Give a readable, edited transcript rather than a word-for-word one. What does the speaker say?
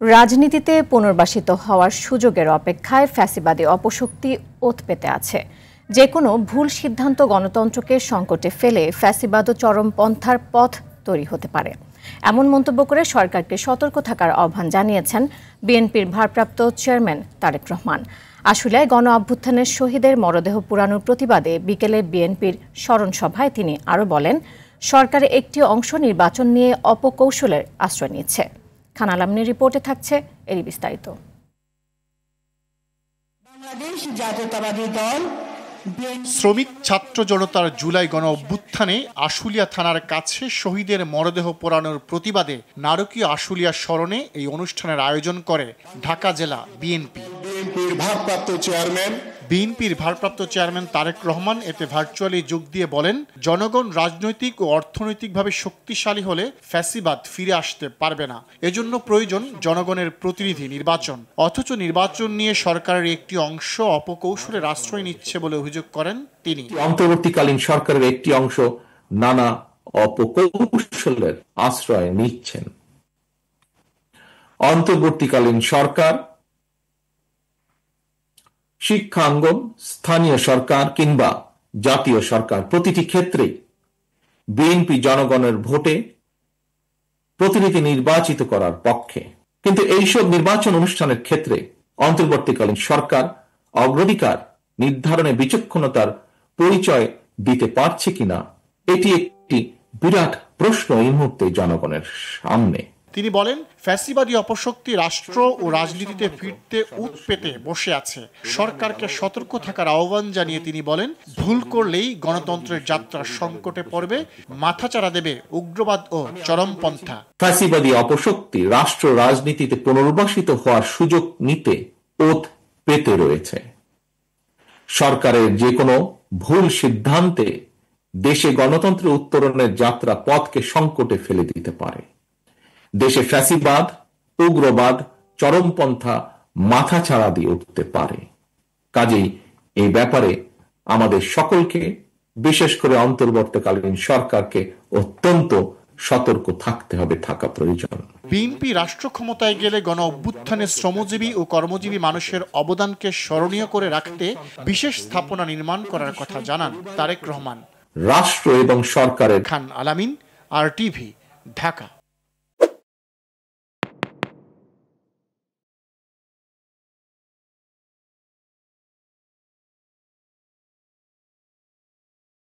রাজনীতিতে পুনর্বাসিত হওয়ার সুযোগের অপেক্ষায় ফ্যাসিবাদী অপশক্তি ওত পেতে আছে। যে কোনো ভুল সিদ্ধান্ত গণতন্ত্রকে সংকটে ফেলে ফ্যাসিবাদ ও চরমপন্থার পথ তৈরি হতে পারে, এমন মন্তব্য করে সরকারকে সতর্ক থাকার আহ্বান জানিয়েছেন বিএনপির ভারপ্রাপ্ত চেয়ারম্যান তারেক রহমান। আশুলিয়ায় গণ অভ্যুত্থানের শহীদের মরদেহ পোড়ানোর প্রতিবাদে বিকেলে বিএনপির স্মরণ সভায় তিনি আরও বলেন, সরকারের একটি অংশ নির্বাচন নিয়ে অপকৌশলের আশ্রয় নিচ্ছে। খান আলমিনের রিপোর্টে থাকছে এরই বিস্তারিত। বাংলাদেশ জাতীয়তাবাদী দল শ্রমিক ছাত্র জনতার জুলাই গণ অভ্যুত্থানে আশুলিয়া থানার কাছে শহীদের মরদেহ পোড়ানোর প্রতিবাদে নারকীয় আশুলিয়া স্মরণে এই অনুষ্ঠানের আয়োজন করে ঢাকা জেলা বিএনপির ভারপ্রাপ্ত চেয়ারম্যান তারেক রহমান এতে ভার্চুয়ালি যোগ দিয়ে বলেন, জনগণ রাজনৈতিক ও অর্থনৈতিকভাবে শক্তিশালী হলে ফ্যাসিবাদ ফিরে আসতে পারবে না। এজন্য প্রয়োজন জনগণের প্রতিনিধি নির্বাচন। অথচ নির্বাচন নিয়ে সরকারের একটি অংশ অপকৌশলের আশ্রয় নিচ্ছে বলে অভিযোগ করেন তিনি। অন্তর্বর্তীকালীন সরকারের একটি অংশ নানা অপকৌশলের আশ্রয় নিচ্ছেন। অন্তর্বর্তীকালীন সরকার শিক্ষাঙ্গন, স্থানীয় সরকার কিংবা জাতীয় সরকার, প্রতিটি ক্ষেত্রে বিএনপি জনগণের ভোটে প্রতিনিধি নির্বাচিত করার পক্ষে। কিন্তু এইসব নির্বাচন অনুষ্ঠানের ক্ষেত্রে অন্তর্বর্তীকালীন সরকার অগ্রাধিকার নির্ধারণে বিচক্ষণতার পরিচয় দিতে পারছে কিনা, এটি একটি বিরাট প্রশ্ন এই মুহূর্তে জনগণের সামনে। তিনি বলেন, ফ্যাসিবাদী অপশক্তি রাষ্ট্র ও রাজনীতিতে ফিরতে উত পেতে বসে আছে। সরকারকে সতর্ক থাকার আহ্বান জানিয়ে তিনি বলেন, ভুল করলেই গণতন্ত্রের যাত্রা সংকটে পড়বে, মাথাচাড়া দেবে উগ্রবাদ ও চরমপন্থা। ফ্যাসিবাদী অপশক্তি রাষ্ট্র রাজনীতিতে পুনর্বাসিত হওয়ার সুযোগ নিতে ওত পেতে রয়েছে। সরকারের যে কোনো ভুল সিদ্ধান্তে দেশে গণতন্ত্রের উত্তরণের যাত্রা পথকে সংকটে ফেলে দিতে পারে। দেশে ফ্যাসিবাদ, উগ্রবাদ, চরমপন্থা মাথাচাড়া দিয়ে উঠতে পারে। কাজেই এই ব্যাপারে আমাদের সকলকে, বিশেষ করে অন্তর্বর্তীকালীন সরকারকে অত্যন্ত সতর্ক থাকতে হবে, থাকা প্রয়োজন। বিএনপি রাষ্ট্র ক্ষমতায় গেলে গণ অভ্যুত্থানে শ্রমজীবী ও কর্মজীবী মানুষের অবদানকে স্মরণীয় করে রাখতে বিশেষ স্থাপনা নির্মাণ করার কথা জানান তারেক রহমান। রাষ্ট্র এবং সরকারের। খান আলামিন, RTV, ঢাকা।